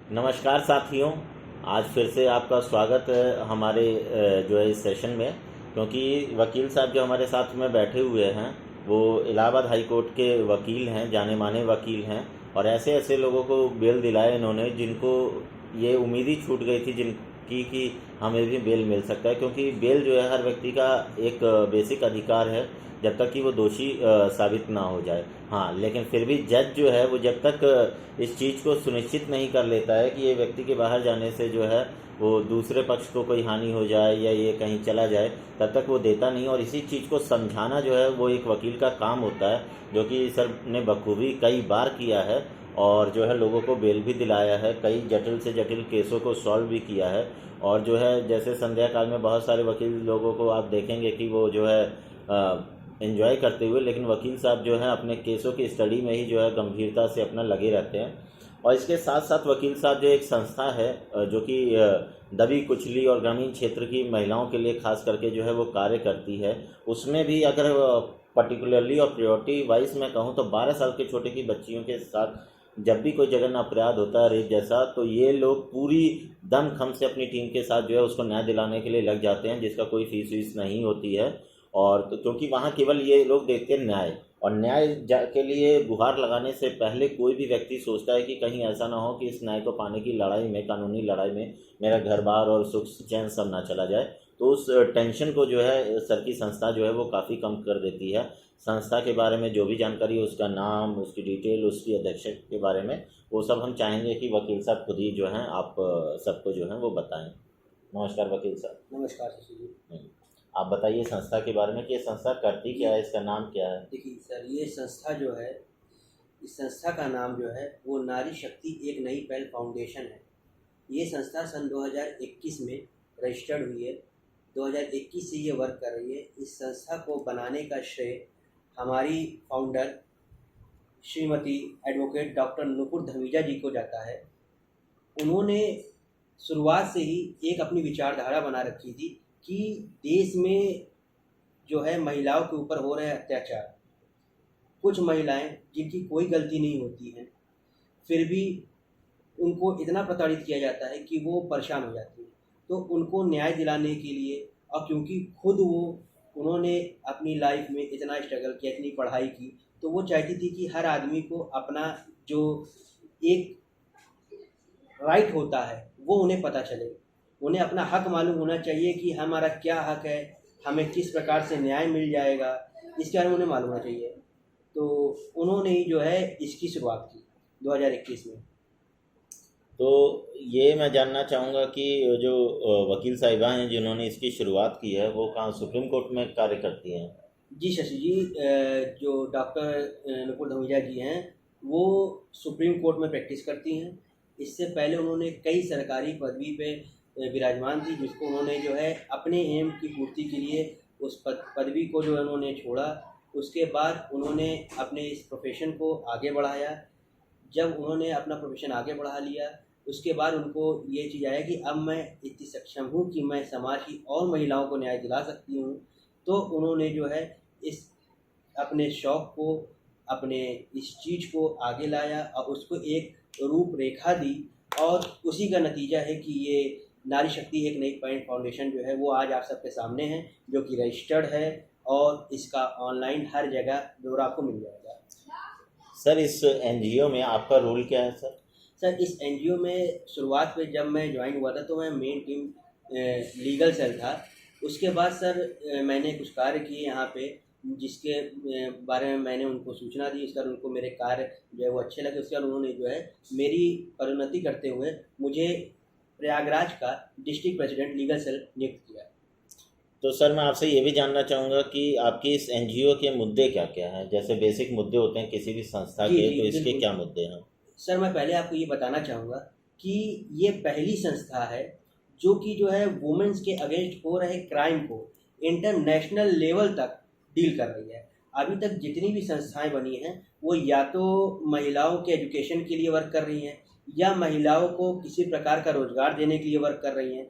नमस्कार साथियों। आज फिर से आपका स्वागत है हमारे जो है इस सेशन में। क्योंकि वकील साहब जो हमारे साथ में बैठे हुए हैं वो इलाहाबाद हाई कोर्ट के वकील हैं, जाने माने वकील हैं। और ऐसे ऐसे लोगों को बेल दिलाए इन्होंने जिनको ये उम्मीद ही छूट गई थी जिनकी कि हमें भी बेल मिल सकता है। क्योंकि बेल जो है हर व्यक्ति का एक बेसिक अधिकार है जब तक कि वो दोषी साबित ना हो जाए। हाँ, लेकिन फिर भी जज जो है वो जब तक इस चीज़ को सुनिश्चित नहीं कर लेता है कि ये व्यक्ति के बाहर जाने से जो है वो दूसरे पक्ष को कोई हानि हो जाए या ये कहीं चला जाए, तब तक वो देता नहीं। और इसी चीज़ को समझाना जो है वो एक वकील का काम होता है, जो कि सर ने बखूबी कई बार किया है। और जो है लोगों को बेल भी दिलाया है, कई जटिल से जटिल केसों को सॉल्व भी किया है। और जो है जैसे संध्या काल में बहुत सारे वकील लोगों को आप देखेंगे कि वो जो है एंजॉय करते हुए, लेकिन वकील साहब जो है अपने केसों की स्टडी में ही जो है गंभीरता से अपना लगे रहते हैं। और इसके साथ साथ वकील साहब जो एक संस्था है जो कि दबी कुचली और ग्रामीण क्षेत्र की महिलाओं के लिए खास करके जो है वो कार्य करती है, उसमें भी अगर पर्टिकुलरली और प्रायोरिटी वाइज मैं कहूँ तो 12 साल के छोटे की बच्चियों के साथ जब भी कोई जघन्य अपराध होता है रेप जैसा, तो ये लोग पूरी दमखम से अपनी टीम के साथ जो है उसको न्याय दिलाने के लिए लग जाते हैं, जिसका कोई फीस वीस नहीं होती है। और तो क्योंकि वहाँ केवल ये लोग देखते हैं न्याय, और न्याय के लिए गुहार लगाने से पहले कोई भी व्यक्ति सोचता है कि कहीं ऐसा ना हो कि इस न्याय को पाने की लड़ाई में, कानूनी लड़ाई में मेरा घर बार और सुख चैन सब ना चला जाए। तो उस टेंशन को जो है सर की संस्था जो है वो काफ़ी कम कर देती है। संस्था के बारे में जो भी जानकारी है, उसका नाम, उसकी डिटेल, उसकी अध्यक्ष के बारे में, वो सब हम चाहेंगे कि वकील साहब खुद ही जो हैं आप सबको जो है वो बताएं। नमस्कार वकील साहब। नमस्कार शशि जी। आप बताइए संस्था के बारे में कि ये संस्था करती क्या है, इसका नाम क्या है? देखिए सर, ये संस्था जो है, इस संस्था का नाम जो है वो नारी शक्ति एक नई पहल फाउंडेशन है। ये संस्था सन 2021 में रजिस्टर्ड हुई है। 2021 से ये वर्क कर रही है। इस संस्था को बनाने का श्रेय हमारी founder Shrimati advocate doctor Nupur Dhamija ji को जाता है। उन्होंने शुरुआत से ही एक अपनी विचारधारा बना रखी थी कि देश में जो है महिलाओं के ऊपर हो रहे अत्याचार, कुछ महिलाएं जिनकी कोई गलती नहीं होती है फिर भी उनको इतना प्रताड़ित किया जाता है कि वो परेशान हो जाती हैं। तो उनको न्याय दिलाने के लिए, और क्योंकि खुद उन्होंने अपनी लाइफ में इतना स्ट्रगल किया, इतनी पढ़ाई की, तो वो चाहती थी कि हर आदमी को अपना जो एक राइट होता है वो उन्हें पता चले। उन्हें अपना हक मालूम होना चाहिए कि हमारा क्या हक है, हमें किस प्रकार से न्याय मिल जाएगा, इसके बारे में उन्हें मालूम होना चाहिए। तो उन्होंने ही जो है इसकी शुरुआत की 2021 में। तो ये मैं जानना चाहूँगा कि जो वकील साहिबा हैं जिन्होंने इसकी शुरुआत की है वो कहाँ सुप्रीम कोर्ट में कार्य करती हैं? जी शशि जी, जो डॉक्टर नुपुर धमीजा जी हैं वो सुप्रीम कोर्ट में प्रैक्टिस करती हैं। इससे पहले उन्होंने कई सरकारी पदवी पे विराजमान थी, जिसको उन्होंने जो है अपने एम की पूर्ति के लिए उस पदवी को जो है उन्होंने छोड़ा। उसके बाद उन्होंने अपने इस प्रोफेशन को आगे बढ़ाया। जब उन्होंने अपना प्रोफेशन आगे बढ़ा लिया, उसके बाद उनको ये चीज़ आया कि अब मैं इतनी सक्षम हूँ कि मैं समाज की और महिलाओं को न्याय दिला सकती हूँ। तो उन्होंने जो है इस अपने शौक़ को, अपने इस चीज़ को आगे लाया और उसको एक रूपरेखा दी। और उसी का नतीजा है कि ये नारी शक्ति एक नई पॉइंट फाउंडेशन जो है वो आज आप सबके सामने है, जो कि रजिस्टर्ड है और इसका ऑनलाइन हर जगह ब्यौरा आपको मिल जाएगा। सर इस एनजीओ में आपका रोल क्या है सर? सर इस एनजीओ में शुरुआत में जब मैं ज्वाइन हुआ था तो मैं मेन टीम लीगल सेल था। उसके बाद सर मैंने कुछ कार्य किए यहाँ पे, जिसके बारे में मैंने उनको सूचना दी। इसका उनको मेरे कार्य जो है वो अच्छे लगे। उसके बाद उन्होंने जो है मेरी पदोन्नति करते हुए मुझे प्रयागराज का डिस्ट्रिक्ट प्रेसिडेंट लीगल सेल नियुक्त किया। तो सर मैं आपसे ये भी जानना चाहूँगा कि आपकी इस एनजीओ के मुद्दे क्या क्या हैं? जैसे बेसिक मुद्दे होते हैं किसी भी संस्था जी के, जी तो इसके बिल्कुल क्या मुद्दे हैं? सर, मैं पहले आपको ये बताना चाहूँगा कि ये पहली संस्था है जो कि जो है वुमेन्स के अगेंस्ट हो रहे क्राइम को इंटरनेशनल लेवल तक डील कर रही है। अभी तक जितनी भी संस्थाएं बनी हैं वो या तो महिलाओं के एजुकेशन के लिए वर्क कर रही हैं या महिलाओं को किसी प्रकार का रोजगार देने के लिए वर्क कर रही हैं।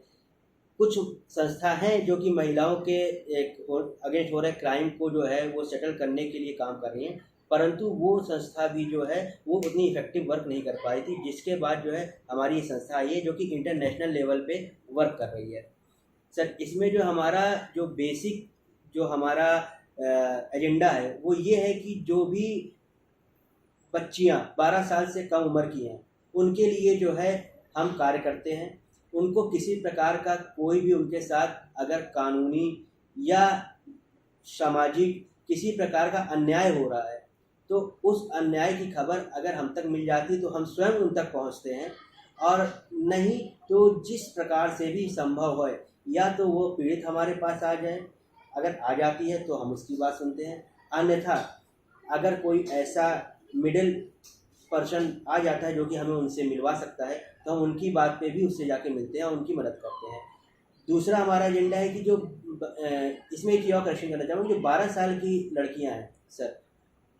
कुछ संस्था हैं जो कि महिलाओं के एक अगेंस्ट हो रहे क्राइम को जो है वो सेटल करने के लिए काम कर रही हैं। परंतु वो संस्था भी जो है वो उतनी इफेक्टिव वर्क नहीं कर पाई थी, जिसके बाद जो है हमारी ये संस्था आई है जो कि इंटरनेशनल लेवल पे वर्क कर रही है। सर इसमें जो हमारा जो बेसिक जो हमारा एजेंडा है वो ये है कि जो भी बच्चियां 12 साल से कम उम्र की हैं उनके लिए जो है हम कार्य करते हैं। उनको किसी प्रकार का कोई भी उनके साथ अगर कानूनी या सामाजिक किसी प्रकार का अन्याय हो रहा है तो उस अन्याय की खबर अगर हम तक मिल जाती है तो हम स्वयं उन तक पहुंचते हैं, और नहीं तो जिस प्रकार से भी संभव हो या तो वो पीड़ित हमारे पास आ जाए, अगर आ जाती है तो हम उसकी बात सुनते हैं, अन्यथा अगर कोई ऐसा मिडिल पर्सन आ जाता है जो कि हमें उनसे मिलवा सकता है तो हम उनकी बात पे भी उससे जाके मिलते हैं और उनकी मदद करते हैं। दूसरा हमारा एजेंडा है कि जो इसमें एक और करेक्शन करना चाहूँगा, जो 12 साल की लड़कियां हैं सर,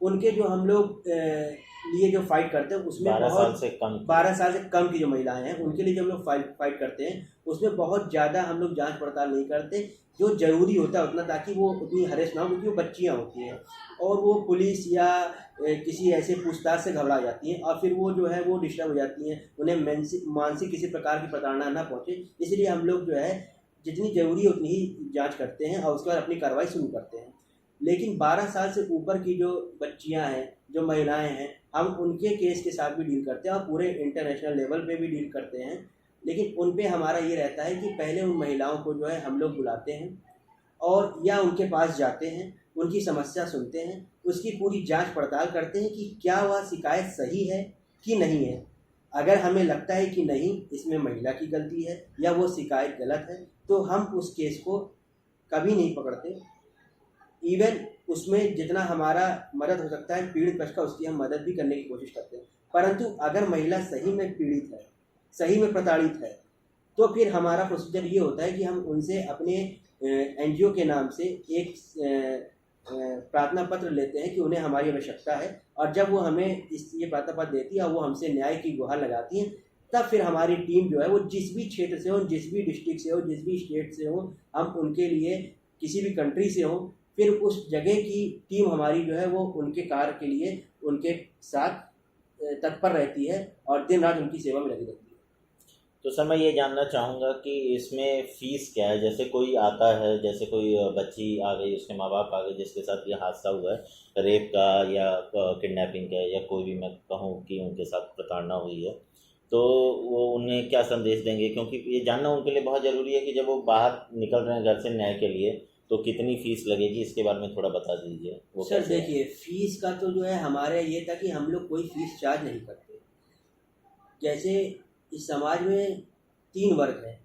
उनके जो हम लोग लिए जो फाइट करते हैं उसमें 12 साल से कम 12 साल से कम की जो महिलाएं हैं उनके लिए जो हम लोग फाइट करते हैं उसमें बहुत ज़्यादा हम लोग जांच पड़ताल नहीं करते, जो ज़रूरी होता है उतना, ताकि वो उतनी हरेस ना हो, क्योंकि वो बच्चियाँ होती हैं और वो पुलिस या किसी ऐसे पूछताछ से घबरा जाती हैं और फिर वो जो है वो डिस्टर्ब हो जाती हैं, उन्हें मानसिक किसी प्रकार की प्रताड़ना ना पहुँचे। इसलिए हम लोग जो है जितनी ज़रूरी है उतनी ही जांच करते हैं और उसके बाद अपनी कार्रवाई शुरू करते हैं। लेकिन 12 साल से ऊपर की जो बच्चियां हैं, जो महिलाएं हैं, हम उनके केस के साथ भी डील करते हैं और पूरे इंटरनेशनल लेवल पे भी डील करते हैं। लेकिन उन पे हमारा ये रहता है कि पहले उन महिलाओं को जो है हम लोग बुलाते हैं और या उनके पास जाते हैं, उनकी समस्या सुनते हैं, उसकी पूरी जांच पड़ताल करते हैं कि क्या वह शिकायत सही है कि नहीं है। अगर हमें लगता है कि नहीं, इसमें महिला की गलती है या वो शिकायत गलत है, तो हम उस केस को कभी नहीं पकड़ते। इवन उसमें जितना हमारा मदद हो सकता है पीड़ित पक्ष का, उसकी हम मदद भी करने की कोशिश करते हैं। परंतु अगर महिला सही में पीड़ित है, सही में प्रताड़ित है, तो फिर हमारा प्रोसीजर ये होता है कि हम उनसे अपने एनजीओ के नाम से एक प्रार्थना पत्र लेते हैं कि उन्हें हमारी आवश्यकता है, और जब वो हमें ये प्रार्थना पत्र देती है और वो हमसे न्याय की गुहार लगाती हैं, तब फिर हमारी टीम जो है वो जिस भी क्षेत्र से हो, जिस भी डिस्ट्रिक्ट से हो, जिस भी स्टेट से हो, हम उनके लिए किसी भी कंट्री से हो, फिर उस जगह की टीम हमारी जो है वो उनके कार्य के लिए उनके साथ तत्पर रहती है और दिन रात उनकी सेवा में लगी रहती है। तो सर मैं ये जानना चाहूँगा कि इसमें फ़ीस क्या है? जैसे कोई आता है, जैसे कोई बच्ची आ गई, उसके माँ बाप आ गए जिसके साथ ये हादसा हुआ है रेप का या किडनैपिंग का, या कोई भी मैं कहूँ कि उनके साथ प्रताड़ना हुई है, तो वो उन्हें क्या संदेश देंगे? क्योंकि ये जानना उनके लिए बहुत ज़रूरी है कि जब वो बाहर निकल रहे हैं घर से न्याय के लिए, तो कितनी फ़ीस लगेगी, इसके बारे में थोड़ा बता दीजिए। वो सर देखिए, फीस का तो जो है हमारे ये था कि हम लोग कोई फीस चार्ज नहीं करते। जैसे इस समाज में 3 वर्ग है,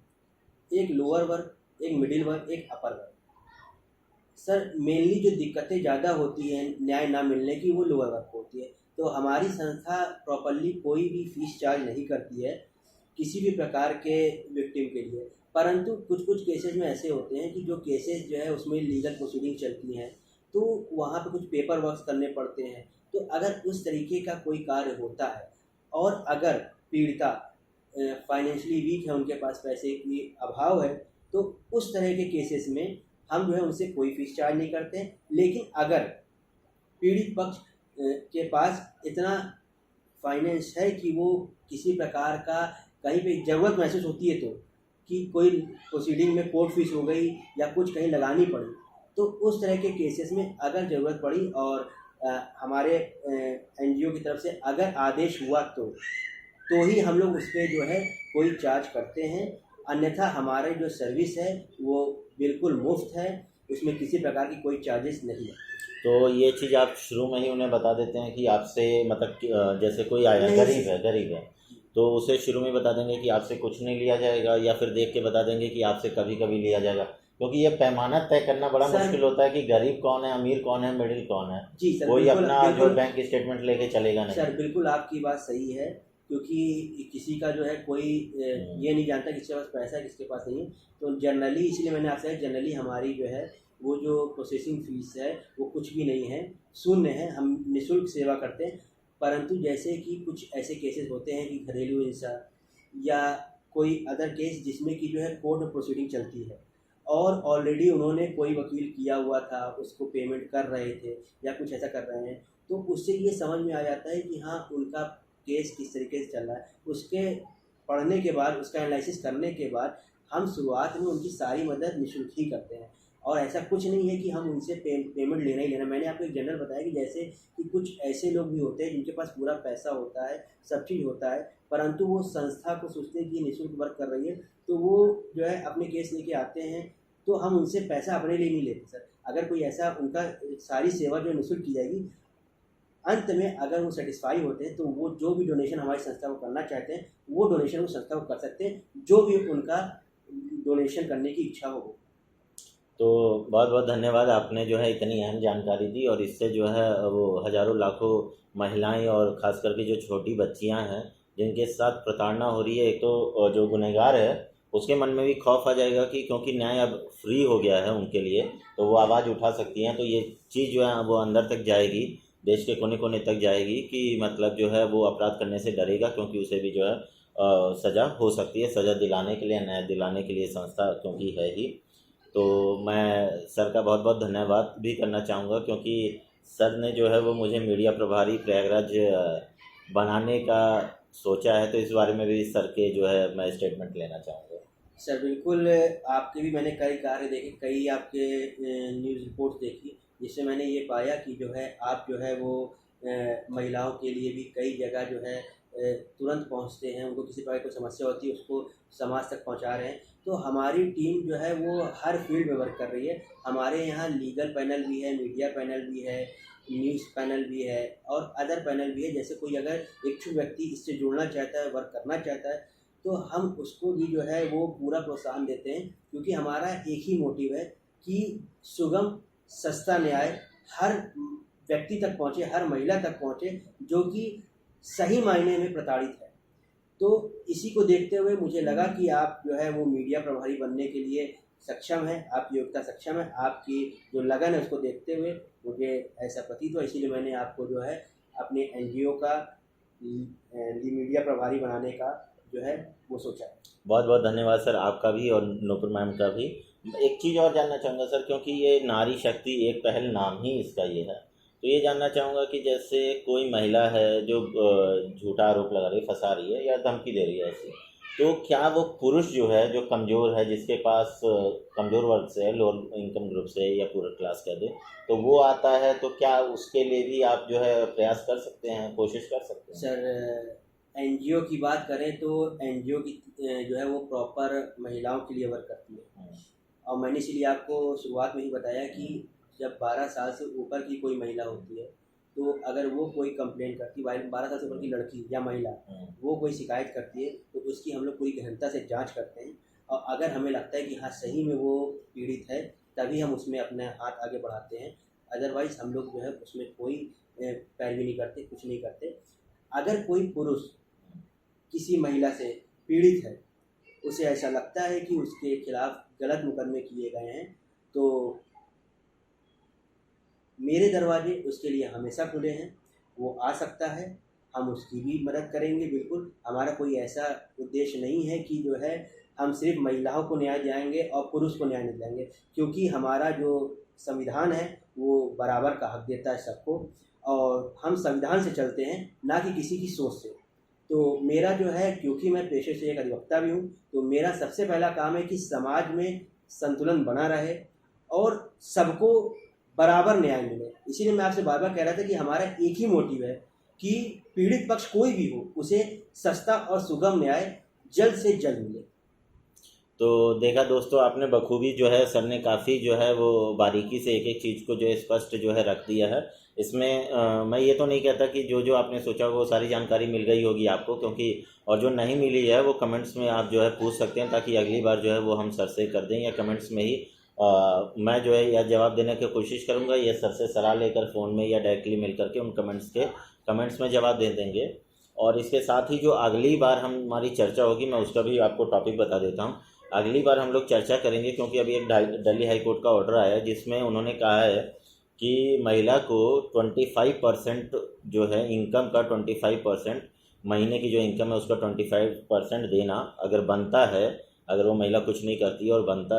एक लोअर वर्ग, एक मिडिल वर्ग, एक अपर वर्ग। सर मेनली जो दिक्कतें ज़्यादा होती हैं न्याय ना मिलने की, वो लोअर वर्ग को होती है। तो हमारी संस्था प्रॉपरली कोई भी फीस चार्ज नहीं करती है किसी भी प्रकार के विक्टिम के लिए। परंतु कुछ कुछ केसेस में ऐसे होते हैं कि जो केसेस जो है उसमें लीगल प्रोसीडिंग चलती हैं, तो वहाँ पे कुछ पेपर वर्क करने पड़ते हैं। तो अगर उस तरीके का कोई कार्य होता है और अगर पीड़िता फाइनेंशियली वीक है, उनके पास पैसे की अभाव है, तो उस तरह के केसेस में हम जो है उनसे कोई फीस चार्ज नहीं करते। लेकिन अगर पीड़ित पक्ष के पास इतना फाइनेंस है कि वो किसी प्रकार का कहीं पे ज़रूरत महसूस होती है, तो कि कोई प्रोसीडिंग में कोर्ट फीस हो गई या कुछ कहीं लगानी पड़ी, तो उस तरह के केसेस में अगर ज़रूरत पड़ी और हमारे एनजीओ की तरफ से अगर आदेश हुआ तो ही हम लोग उस पर जो है कोई चार्ज करते हैं। अन्यथा हमारे जो सर्विस है वो बिल्कुल मुफ्त है, उसमें किसी प्रकार की कोई चार्जेस नहीं है। तो ये चीज़ आप शुरू में ही उन्हें बता देते हैं कि आपसे, मतलब कि जैसे कोई आया गरीब है तो उसे शुरू में बता देंगे कि आपसे कुछ नहीं लिया जाएगा, या फिर देख के बता देंगे कि आपसे कभी कभी लिया जाएगा? क्योंकि ये पैमाना तय करना बड़ा मुश्किल होता है कि गरीब कौन है, अमीर कौन है, मिडिल कौन है। जी सर, कोई अपना जो बैंक स्टेटमेंट लेके चलेगा नहीं। सर बिल्कुल आपकी बात सही है, क्योंकि किसी का जो है कोई ये नहीं जानता किसके पास पैसा है किसके पास नहीं है। तो जनरली, इसलिए मैंने आपसे जनरली हमारी जो है वो जो प्रोसेसिंग फ़ीस है वो कुछ भी नहीं है, शून्य है, हम निःशुल्क सेवा करते हैं। परंतु जैसे कि कुछ ऐसे केसेस होते हैं कि घरेलू हिंसा या कोई अदर केस जिसमें कि जो है कोर्ट में प्रोसीडिंग चलती है और ऑलरेडी उन्होंने कोई वकील किया हुआ था, उसको पेमेंट कर रहे थे या कुछ ऐसा कर रहे हैं, तो उससे ये समझ में आ जाता है कि हाँ उनका केस किस तरीके से चल रहा है। उसके पढ़ने के बाद, उसका एनालिसिस करने के बाद हम शुरुआत में उनकी सारी मदद निःशुल्क ही करते हैं। और ऐसा कुछ नहीं है कि हम उनसे पेमेंट लेना ही लेना। मैंने आपको एक जनरल बताया कि जैसे कि कुछ ऐसे लोग भी होते हैं जिनके पास पूरा पैसा होता है, सब चीज़ होता है, परंतु वो संस्था को सोचते हैं कि ये निःशुल्क वर्क कर रही है, तो वो जो है अपने केस लेके आते हैं, तो हम उनसे पैसा अपने लिए नहीं लेते सर। अगर कोई ऐसा, उनका सारी सेवा जो है निःशुल्क की जाएगी। अंत में अगर वो सेटिस्फाई होते हैं तो वो जो भी डोनेशन हमारी संस्था को करना चाहते हैं वो डोनेशन वो संस्था को कर सकते हैं, जो भी उनका डोनेशन करने की इच्छा हो। तो बहुत बहुत धन्यवाद, आपने जो है इतनी अहम जानकारी दी, और इससे जो है वो हज़ारों लाखों महिलाएं और ख़ास करके जो छोटी बच्चियां हैं जिनके साथ प्रताड़ना हो रही है, एक तो जो गुनहगार है उसके मन में भी खौफ आ जाएगा कि क्योंकि न्याय अब फ्री हो गया है उनके लिए, तो वो आवाज़ उठा सकती हैं। तो ये चीज़ जो है वो अंदर तक जाएगी, देश के कोने कोने तक जाएगी कि मतलब जो है वो अपराध करने से डरेगा, क्योंकि उसे भी जो है सज़ा हो सकती है। सज़ा दिलाने के लिए, न्याय दिलाने के लिए संस्था क्योंकि है ही। तो मैं सर का बहुत बहुत धन्यवाद भी करना चाहूँगा, क्योंकि सर ने जो है वो मुझे मीडिया प्रभारी प्रयागराज बनाने का सोचा है, तो इस बारे में भी सर के जो है मैं स्टेटमेंट लेना चाहूँगा। सर बिल्कुल, आपके भी मैंने कई कार्य देखे, कई आपके न्यूज़ रिपोर्ट्स देखी, जिससे मैंने ये पाया कि जो है आप जो है वो महिलाओं के लिए भी कई जगह जो है तुरंत पहुंचते हैं। उनको किसी प्रकार की कोई समस्या होती है उसको समाज तक पहुंचा रहे हैं। तो हमारी टीम जो है वो हर फील्ड में वर्क कर रही है। हमारे यहाँ लीगल पैनल भी है, मीडिया पैनल भी है, न्यूज़ पैनल भी है और अदर पैनल भी है। जैसे कोई अगर इच्छुक व्यक्ति इससे जुड़ना चाहता है, वर्क करना चाहता है, तो हम उसको भी जो है वो पूरा प्रोत्साहन देते हैं, क्योंकि हमारा एक ही मोटिव है कि सुगम सस्ता न्याय हर व्यक्ति तक पहुँचे, हर महिला तक पहुँचे जो कि सही मायने में प्रताड़ित है। तो इसी को देखते हुए मुझे लगा कि आप जो है वो मीडिया प्रभारी बनने के लिए सक्षम है, आपकी योग्यता सक्षम है, आपकी जो लगन है उसको देखते हुए मुझे ऐसा प्रतीत हुआ। इसीलिए मैंने आपको जो है अपने एनजीओ का मीडिया प्रभारी बनाने का जो है वो सोचा है। बहुत बहुत धन्यवाद सर, आपका भी और नूपुर मैम का भी। एक चीज़ और जानना चाहूँगा सर, क्योंकि ये नारी शक्ति एक पहल नाम ही इसका ये है, तो ये जानना चाहूँगा कि जैसे कोई महिला है जो झूठा आरोप लगा रही, फंसा रही है या धमकी दे रही है ऐसी, तो क्या वो पुरुष जो है, जो कमज़ोर है, जिसके पास कमज़ोर वर्ग से है, लोअर इनकम ग्रुप से या पूरा क्लास कह दे, तो वो आता है, तो क्या उसके लिए भी आप जो है प्रयास कर सकते हैं, कोशिश कर सकते हैं? सर एनजीओ की बात करें तो एनजीओ की जो है वो प्रॉपर महिलाओं के लिए वर्क करती है। और मैंने इसलिए आपको शुरुआत में ही बताया कि जब 12 साल से ऊपर की कोई महिला होती है, तो अगर वो कोई कंप्लेंट करती है, 12 साल से ऊपर की लड़की या महिला वो कोई शिकायत करती है, तो उसकी हम लोग पूरी गहनता से जांच करते हैं। और अगर हमें लगता है कि हाँ सही में वो पीड़ित है, तभी हम उसमें अपने हाथ आगे बढ़ाते हैं। अदरवाइज़ हम लोग जो है उसमें कोई पैरवी नहीं करते, कुछ नहीं करते। अगर कोई पुरुष किसी महिला से पीड़ित है, उसे ऐसा लगता है कि उसके खिलाफ गलत मुकदमे किए गए हैं, तो मेरे दरवाजे उसके लिए हमेशा खुले हैं। वो आ सकता है, हम उसकी भी मदद करेंगे बिल्कुल। हमारा कोई ऐसा उद्देश्य नहीं है कि जो है हम सिर्फ महिलाओं को न्याय दिलाएंगे और पुरुष को न्याय नहीं दिलाएंगे, क्योंकि हमारा जो संविधान है वो बराबर का हक देता है सबको, और हम संविधान से चलते हैं, ना कि किसी की सोच से। तो मेरा जो है, क्योंकि मैं पेशे से एक अधिवक्ता भी हूँ, तो मेरा सबसे पहला काम है कि समाज में संतुलन बना रहे और सबको बराबर न्याय मिले। इसीलिए मैं आपसे बार बार कह रहा था कि हमारा एक ही मोटिव है कि पीड़ित पक्ष कोई भी हो, उसे सस्ता और सुगम न्याय जल्द से जल्द मिले। तो देखा दोस्तों, आपने बखूबी जो है सर ने काफ़ी जो है वो बारीकी से एक एक चीज़ को जो है स्पष्ट जो है रख दिया है। इसमें मैं ये तो नहीं कहता कि जो जो आपने सोचा वो सारी जानकारी मिल गई होगी आपको, क्योंकि और जो नहीं मिली है वो कमेंट्स में आप जो है पूछ सकते हैं, ताकि अगली बार जो है वो हम सर से कर दें, या कमेंट्स में ही मैं जो है या जवाब देने की कोशिश करूँगा, या सर से सलाह लेकर फ़ोन में या डायरेक्टली मिल करके उन कमेंट्स में जवाब दे देंगे। और इसके साथ ही जो अगली बार हमारी चर्चा होगी, मैं उसका भी आपको टॉपिक बता देता हूँ। अगली बार हम लोग चर्चा करेंगे, क्योंकि अभी एक दिल्ली हाई कोर्ट का ऑर्डर आया है जिसमें उन्होंने कहा है कि महिला को 25% जो है इनकम का 25% महीने की जो इनकम है उसका 25% देना अगर बनता है, अगर वो महिला कुछ नहीं करती और बनता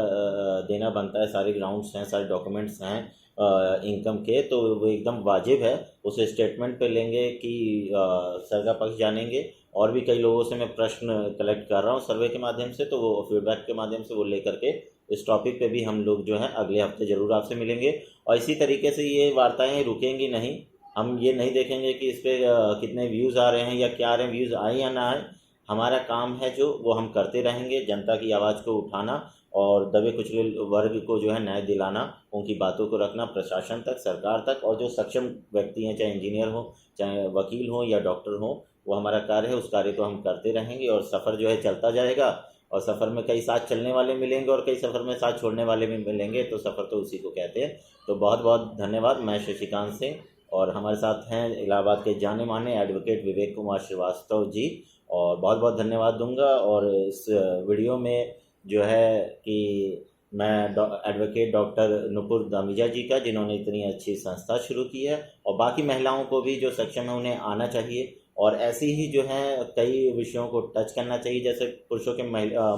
देना बनता है, सारे ग्राउंड्स हैं, सारे डॉक्यूमेंट्स हैं, इनकम के, तो वो एकदम वाजिब है। उस स्टेटमेंट पे लेंगे कि सरकार पक्ष जानेंगे। और भी कई लोगों से मैं प्रश्न कलेक्ट कर रहा हूँ सर्वे के माध्यम से, तो वो फीडबैक के माध्यम से वो लेकर के इस टॉपिक पे भी हम लोग जो है अगले हफ्ते ज़रूर आपसे मिलेंगे। और इसी तरीके से ये वार्ताएं रुकेंगी नहीं। हम ये नहीं देखेंगे कि इस पर कितने व्यूज़ आ रहे हैं या क्या आ रहे हैं, व्यूज़ आए या ना आए। हमारा काम है जो वो हम करते रहेंगे, जनता की आवाज़ को उठाना और दबे कुचले वर्ग को जो है न्याय दिलाना, उनकी बातों को रखना प्रशासन तक, सरकार तक। और जो सक्षम व्यक्ति हैं, चाहे इंजीनियर हो, चाहे वकील हो या डॉक्टर हो, वो हमारा कार्य है, उस कार्य को हम करते रहेंगे और सफ़र जो है चलता जाएगा। और सफ़र में कई साथ चलने वाले मिलेंगे और कई सफ़र में साथ छोड़ने वाले भी मिलेंगे, तो सफ़र तो उसी को कहते हैं। तो बहुत बहुत धन्यवाद। मैं शशिकांत सिंह, और हमारे साथ हैं इलाहाबाद के जाने माने एडवोकेट विवेक कुमार श्रीवास्तव जी, और बहुत बहुत धन्यवाद दूंगा। और इस वीडियो में जो है कि मैं एडवोकेट डॉक्टर नुपुर दामिजा जी का, जिन्होंने इतनी अच्छी संस्था शुरू की है, और बाकी महिलाओं को भी जो सक्षम है उन्हें आना चाहिए और ऐसी ही जो है कई विषयों को टच करना चाहिए। जैसे पुरुषों के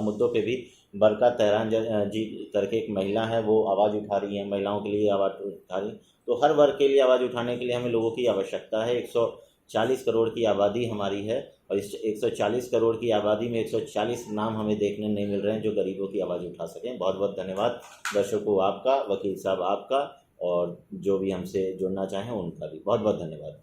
मुद्दों पे भी बरका तेहरान जी करके एक महिला है, वो आवाज़ उठा रही है, महिलाओं के लिए आवाज़ उठा रही है। तो हर वर्ग के लिए आवाज़ उठाने के लिए हमें लोगों की आवश्यकता है। 140 करोड़ की आबादी हमारी है, और इस 140 करोड़ की आबादी में 140 नाम हमें देखने नहीं मिल रहे हैं जो गरीबों की आवाज़ उठा सकें। बहुत बहुत धन्यवाद दर्शकों आपका, वकील साहब आपका, और जो भी हमसे जुड़ना चाहें उनका भी बहुत बहुत धन्यवाद।